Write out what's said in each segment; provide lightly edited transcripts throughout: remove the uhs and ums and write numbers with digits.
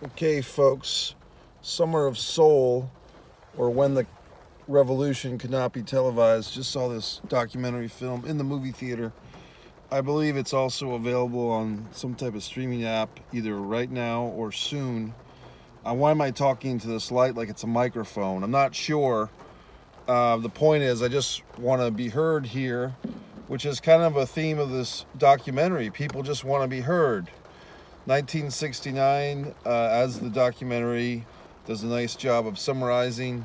Okay, folks, Summer of Soul, or When the Revolution Could Not Be Televised. Just saw this documentary film in the movie theater. I believe it's also available on some type of streaming app, either right now or soon. Why am I talking to this light like it's a microphone? I'm not sure. The point is, I just want to be heard here, which is kind of a theme of this documentary. People just want to be heard. 1969, as the documentary does a nice job of summarizing,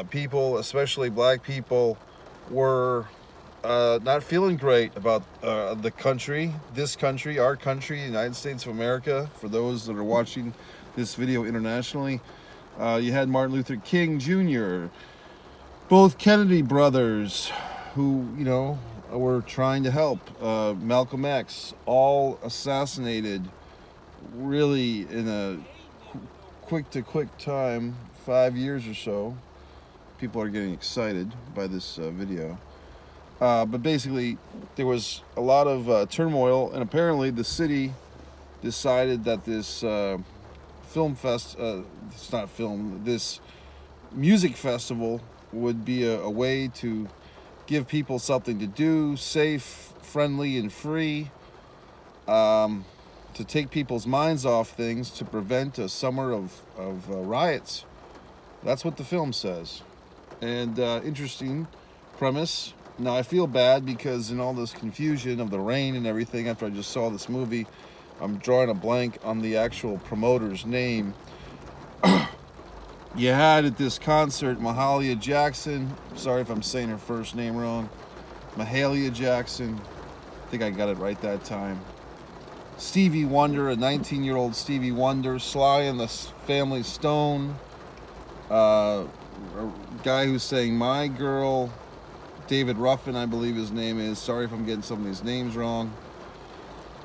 people, especially black people, were not feeling great about the country, this country, our country, the United States of America. For those that are watching this video internationally, you had Martin Luther King Jr., both Kennedy brothers, who, you know, were trying to help, Malcolm X, all assassinated really in a quick time, 5 years or so. People are getting excited by this video. But basically, there was a lot of turmoil, and apparently the city decided that this this music festival would be a way to give people something to do, safe, friendly, and free, to take people's minds off things, to prevent a summer of riots. That's what the film says. And interesting premise. Now, I feel bad because in all this confusion of the rain and everything, after I just saw this movie, I'm drawing a blank on the actual promoter's name. You had at this concert Mahalia Jackson. Sorry if I'm saying her first name wrong. Mahalia Jackson. I think I got it right that time. Stevie Wonder, a 19-year-old Stevie Wonder. Sly and the Family Stone. A guy who's saying My Girl. David Ruffin, I believe his name is. Sorry if I'm getting some of these names wrong.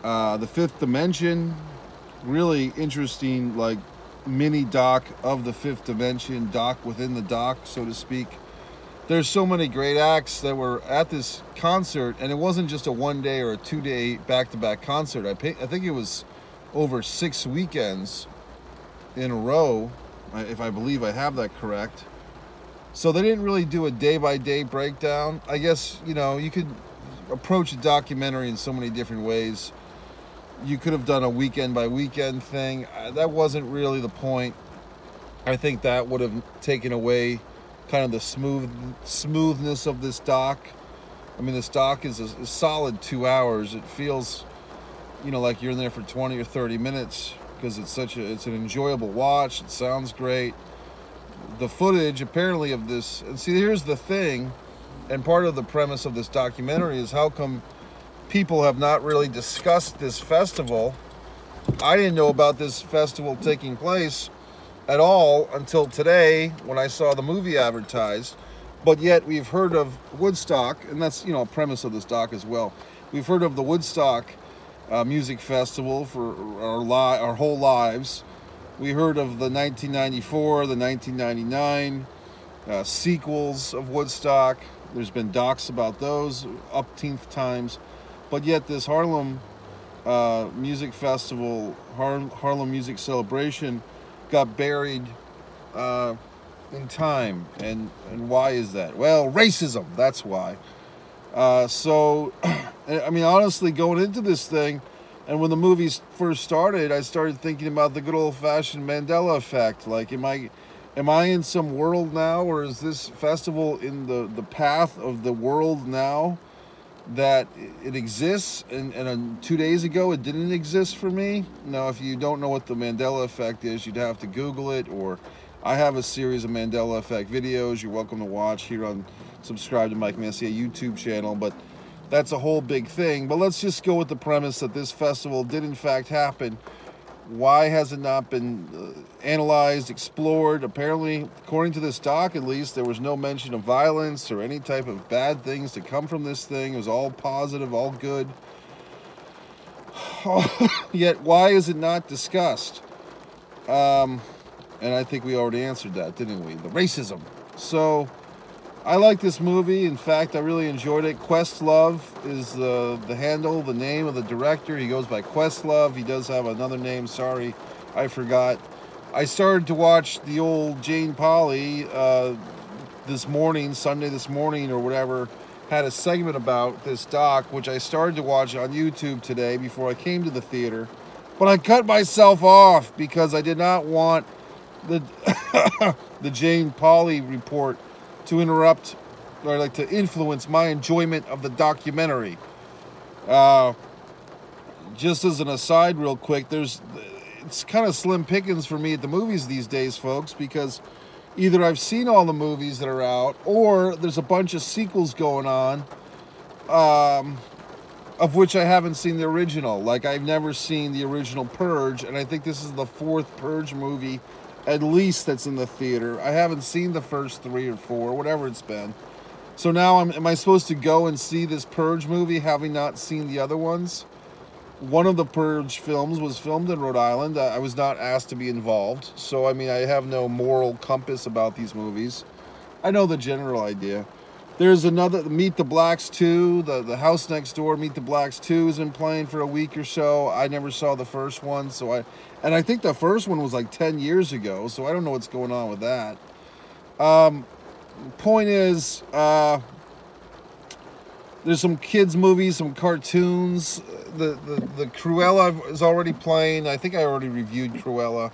The Fifth Dimension. Really interesting, like, mini doc of the Fifth Dimension, doc within the doc, so to speak. There's so many great acts that were at this concert, and it wasn't just a one-day or a two-day back-to-back concert. I think it was over 6 weekends in a row, if I believe I have that correct. So they didn't really do a day-by-day breakdown. I guess, you know, you could approach a documentary in so many different ways. You could have done a weekend-by-weekend thing. That wasn't really the point. I think that would have taken away kind of the smoothness of this doc. I mean, this doc is a solid 2 hours. It feels, you know, like you're in there for 20 or 30 minutes because it's an enjoyable watch. It sounds great. The footage apparently of this, and see, here's the thing, and part of the premise of this documentary is how come people have not really discussed this festival. I didn't know about this festival taking place at all until today when I saw the movie advertised, but yet we've heard of Woodstock, and that's, you know, a premise of this doc as well. We've heard of the Woodstock Music Festival for our whole lives. We heard of the 1994, the 1999 sequels of Woodstock. There's been docs about those umpteenth times. But yet this Harlem Music Festival, Harlem Music Celebration, got buried in time. And why is that? Well, racism, that's why. So, I mean, honestly, going into this thing, and when the movies first started, I started thinking about the good old-fashioned Mandela effect. Like, am I in some world now, or is this festival in the path of the world now that it exists, and 2 days ago it didn't exist for me? Now, if you don't know what the Mandela effect is, you'd have to Google it, or I have a series of Mandela effect videos you're welcome to watch here on Subscribe to Mike Messier YouTube channel, but that's a whole big thing. But let's just go with the premise that this festival did in fact happen. Why has it not been analyzed, explored? Apparently, according to this doc at least, there was no mention of violence or any type of bad things to come from this thing. It was all positive, all good. Yet, why is it not discussed? And I think we already answered that, didn't we? The racism. So, I like this movie. In fact, I really enjoyed it. Questlove is the handle, the name of the director. He goes by Questlove. He does have another name. Sorry I forgot. I started to watch the old Jane Polly this morning, Sunday this morning or whatever, had a segment about this doc, which I started to watch on YouTube today before I came to the theater. But I cut myself off because I did not want the the Jane Polly report to interrupt or like to influence my enjoyment of the documentary. Just as an aside real quick, it's kind of slim pickings for me at the movies these days, folks, because either I've seen all the movies that are out, or there's a bunch of sequels going on, of which I haven't seen the original. Like, I've never seen the original Purge, and I think this is the 4th Purge movie, at least, that's in the theater. I haven't seen the first 3 or 4, whatever it's been. So now, am I supposed to go and see this Purge movie, having not seen the other ones? One of the Purge films was filmed in Rhode Island. I was not asked to be involved. So, I mean, I have no moral compass about these movies. I know the general idea. There's another, Meet the Blacks 2, the House Next Door, Meet the Blacks 2 has been playing for a week or so. I never saw the first one, and I think the first one was like 10 years ago, so I don't know what's going on with that. Point is, there's some kids movies, some cartoons. The Cruella is already playing. I think I already reviewed Cruella.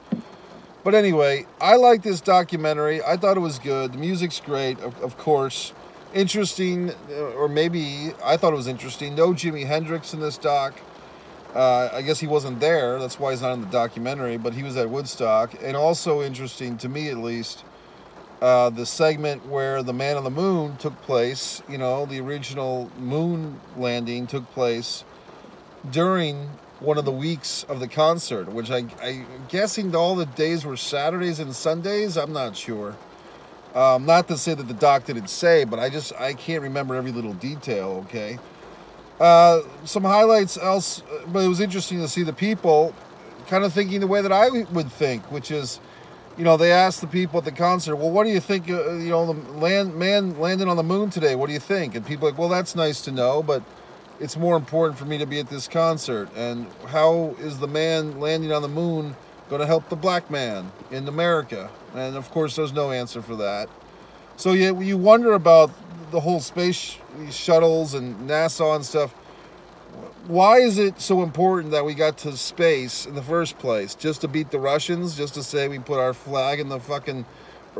But anyway, I like this documentary. I thought it was good. The music's great, of course. Interesting, or maybe I thought it was interesting. No Jimi Hendrix in this doc. I guess he wasn't there. That's why he's not in the documentary, but he was at Woodstock. And also interesting, to me at least, the segment where the Man on the Moon took place, you know, the original moon landing took place during one of the weeks of the concert, which I'm guessing all the days were Saturdays and Sundays. I'm not sure. Not to say that the doc didn't say, but I can't remember every little detail, okay? Some highlights else, but it was interesting to see the people kind of thinking the way that I would think, which is, you know, they asked the people at the concert, well, what do you think, you know, the man landing on the moon today, what do you think? And people are like, well, that's nice to know, but it's more important for me to be at this concert. And how is the man landing on the moon going to help the black man in America? And of course, there's no answer for that. So you wonder about the whole space shuttles and NASA and stuff. Why is it so important that we got to space in the first place? Just to beat the Russians? Just to say we put our flag in the fucking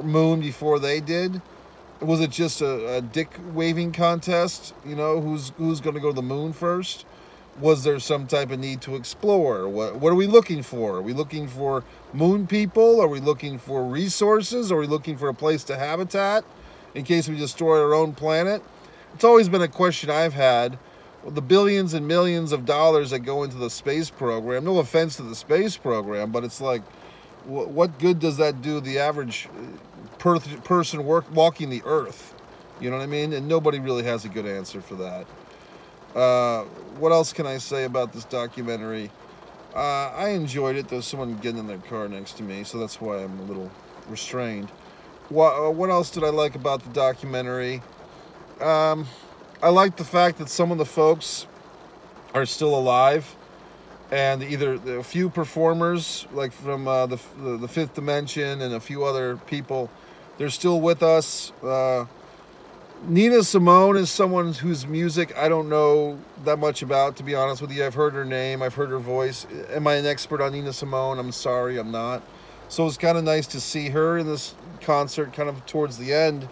moon before they did? Was it just a dick waving contest? You know, who's going to go to the moon first? Was there some type of need to explore? What are we looking for? Are we looking for moon people? Are we looking for resources? Are we looking for a place to habitat in case we destroy our own planet? It's always been a question I've had. The billions and millions of dollars that go into the space program, no offense to the space program, but it's like, what good does that do the average person walking the earth? You know what I mean? And nobody really has a good answer for that. What else can I say about this documentary? I enjoyed it. There's someone getting in their car next to me, so that's why I'm a little restrained. What else did I like about the documentary? I like the fact that some of the folks are still alive, and either a few performers, like from the Fifth Dimension and a few other people, they're still with us. Nina Simone is someone whose music I don't know that much about, to be honest with you. I've heard her name, I've heard her voice. Am I an expert on Nina Simone? I'm sorry, I'm not. So it's kind of nice to see her in this concert kind of towards the end.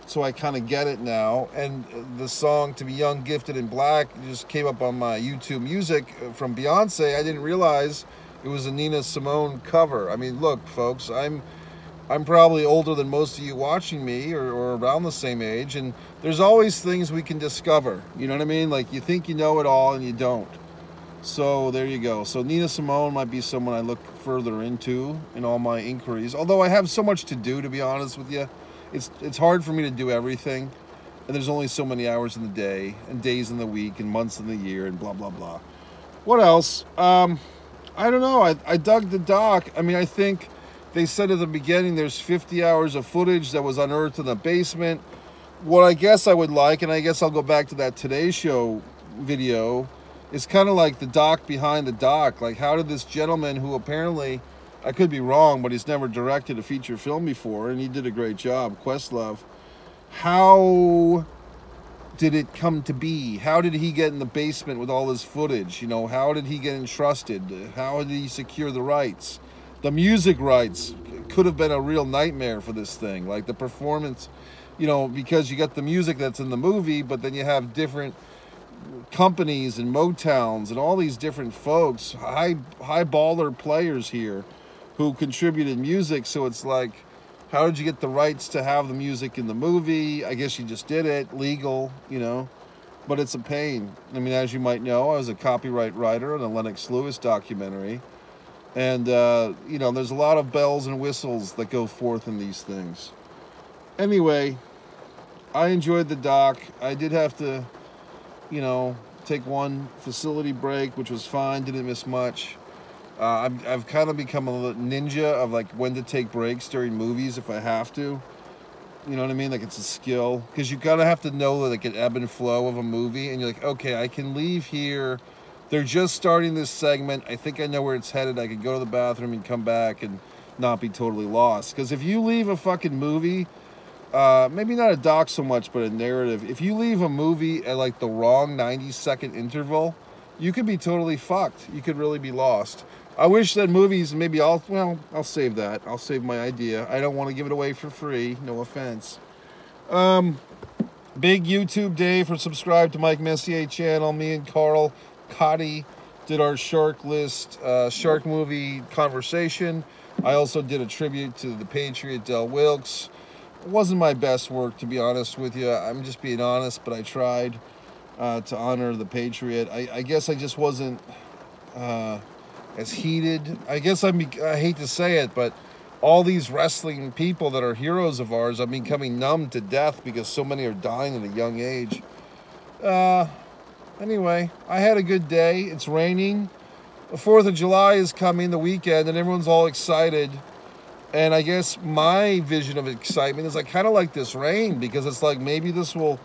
So I kind of get it now. And the song To Be Young, Gifted, and Black just came up on my YouTube music from Beyonce. I didn't realize it was a Nina Simone cover. I mean, look, folks, I'm probably older than most of you watching me, or around the same age, and there's always things we can discover. You know what I mean? Like, you think you know it all and you don't. So there you go. So Nina Simone might be someone I look further into in all my inquiries. Although I have so much to do, to be honest with you. It's hard for me to do everything, and there's only so many hours in the day, and days in the week, and months in the year, and blah, blah, blah. What else? I don't know. I dug the doc. I mean, I think they said at the beginning there's 50 hours of footage that was unearthed in the basement. What I guess I would like, and I guess I'll go back to that Today Show video, it's kind of like the doc behind the doc. Like, how did this gentleman, who apparently, I could be wrong, but he's never directed a feature film before, and he did a great job, Questlove, how did it come to be? How did he get in the basement with all his footage? You know, how did he get entrusted? How did he secure the rights? The music rights could have been a real nightmare for this thing. Like the performance, you know, because you got the music that's in the movie, but then you have different companies and Motowns and all these different folks, high baller players here who contributed music. So it's like, how did you get the rights to have the music in the movie? I guess you just did it, legal, you know, but it's a pain. I mean, as you might know, I was a copyright writer on the Lennox Lewis documentary. And, you know, there's a lot of bells and whistles that go forth in these things. Anyway, I enjoyed the doc. I did have to, you know, take one facility break, which was fine, didn't miss much. I've kind of become a ninja of like when to take breaks during movies if I have to. You know what I mean? Like it's a skill, because you gotta have to know like an ebb and flow of a movie, and you're like, okay, I can leave here. They're just starting this segment. I think I know where it's headed. I can go to the bathroom and come back and not be totally lost. Because if you leave a fucking movie, maybe not a doc so much, but a narrative. If you leave a movie at like the wrong 90-second interval, you could be totally fucked. You could really be lost. I wish that movies, maybe I'll save that. I'll save my idea. I don't want to give it away for free. No offense. Big YouTube day for subscribe to Mike Messier channel. Me and Carl Cotty did our shark list, shark movie conversation. I also did a tribute to the Patriot Del Wilkes. It wasn't my best work, to be honest with you. I'm just being honest, but I tried to honor the Patriot. I guess I just wasn't as heated. I guess I hate to say it, but all these wrestling people that are heroes of ours, I'm becoming numb to death because so many are dying at a young age. Anyway, I had a good day. It's raining. The 4th of July is coming, the weekend, and everyone's all excited. And I guess my vision of excitement is I kind of like this rain, because it's like maybe this will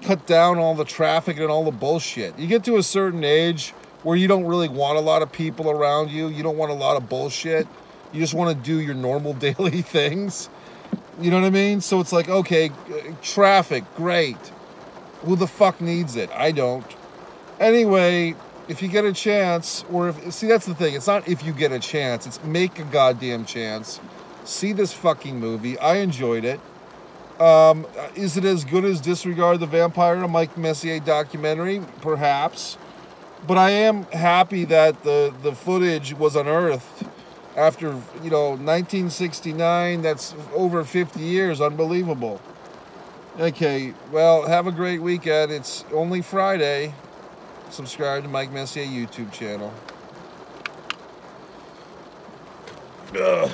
cut down all the traffic and all the bullshit. You get to a certain age where you don't really want a lot of people around you. You don't want a lot of bullshit. You just want to do your normal daily things. You know what I mean? So it's like, okay, traffic, great. Who the fuck needs it? I don't. Anyway, if you get a chance, or if, see, that's the thing. It's not if you get a chance. It's make a goddamn chance. See this fucking movie. I enjoyed it. Is it as good as Disregard the Vampire, a Mike Messier documentary? Perhaps. But I am happy that the footage was unearthed after, you know, 1969. That's over 50 years. Unbelievable. Okay, well, have a great weekend. It's only Friday. Subscribe to Mike Messier YouTube channel. Ugh.